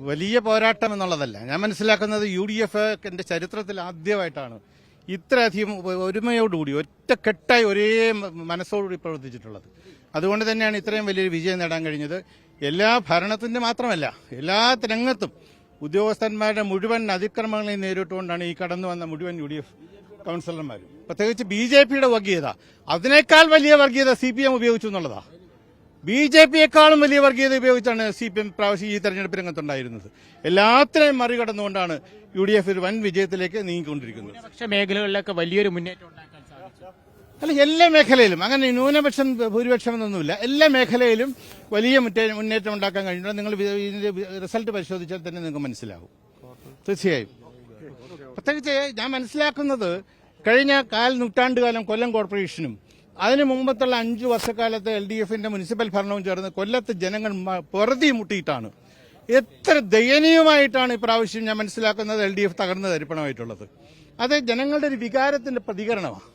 വലിയ പോരാട്ടം എന്നുള്ളതല്ല. ഞാൻ മനസ്സിലാക്കുന്നത് UDFന്റെ ചരിത്രത്തിൽ ആദ്യമായിട്ടാണ് ഇത്രയധികം ഒരുമയോടുകൂടി ഒറ്റക്കെട്ടായി ഒരേ മനസ്സോടുകൂടി പ്രവർത്തിച്ചിട്ടുള്ളത്. അതുകൊണ്ട് തന്നെയാണ് ഇത്രയും വലിയൊരു വിജയം നേടാൻ കഴിഞ്ഞത്. എല്ലാ ഭരണത്തിന്റെ മാത്രമല്ല, എല്ലാ രംഗത്തും ഉദ്യോഗസ്ഥന്മാരുടെ മുഴുവൻ അതിക്രമങ്ങളെയും നേരിട്ടുകൊണ്ടാണ് ഈ കടന്നു വന്ന മുഴുവൻ UDF കൌൺസിലർമാരും. പ്രത്യേകിച്ച് BJPയുടെ വർഗീയത, അതിനേക്കാൾ വലിയ വർഗീയത CPM ഉപയോഗിച്ചു എന്നുള്ളതാണ്. BJPയെക്കാളും വലിയ വർഗീയത ഉപയോഗിച്ചാണ് CPM പ്രാവശ്യം ഈ തെരഞ്ഞെടുപ്പ് രംഗത്തുണ്ടായിരുന്നത്. എല്ലാത്തിനെയും മറികടന്നുകൊണ്ടാണ് UDF ഒരു വൻ വിജയത്തിലേക്ക് നീങ്ങിക്കൊണ്ടിരിക്കുന്നത്. പക്ഷേ മേഖലകളിലൊക്കെ വലിയൊരു മുന്നേറ്റം ഉണ്ടാക്കാൻ സാധിച്ചു. അല്ല, എല്ലാ മേഖലയിലും അങ്ങനെ ന്യൂനപക്ഷം ഭൂരിപക്ഷം എന്നൊന്നുമില്ല. എല്ലാ മേഖലയിലും വലിയ മുന്നേറ്റം ഉണ്ടാക്കാൻ കഴിഞ്ഞിട്ടുണ്ട്. നിങ്ങൾ ഇതിന്റെ റിസൾട്ട് പരിശോധിച്ചാൽ തന്നെ നിങ്ങൾക്ക് മനസ്സിലാവും. തീർച്ചയായും. പ്രത്യേകിച്ച് ഞാൻ മനസ്സിലാക്കുന്നത് കഴിഞ്ഞ നൂറ്റാണ്ടുകാലം കൊല്ലം കോർപ്പറേഷനും അതിനു മുമ്പത്തുള്ള 5 വർഷക്കാലത്തെ LDFന്റെ മുനിസിപ്പൽ ഭരണവും ചേർന്ന് കൊല്ലത്ത് ജനങ്ങൾ പൊറുതി മുട്ടിയിട്ടാണ്. എത്ര ദയനീയമായിട്ടാണ് ഇപ്രാവശ്യം ഞാൻ മനസ്സിലാക്കുന്നത് LDF തകർന്ന് തരിപ്പണമായിട്ടുള്ളത്. അത് ജനങ്ങളുടെ ഒരു വികാരത്തിന്റെ പ്രതികരണമാണ്.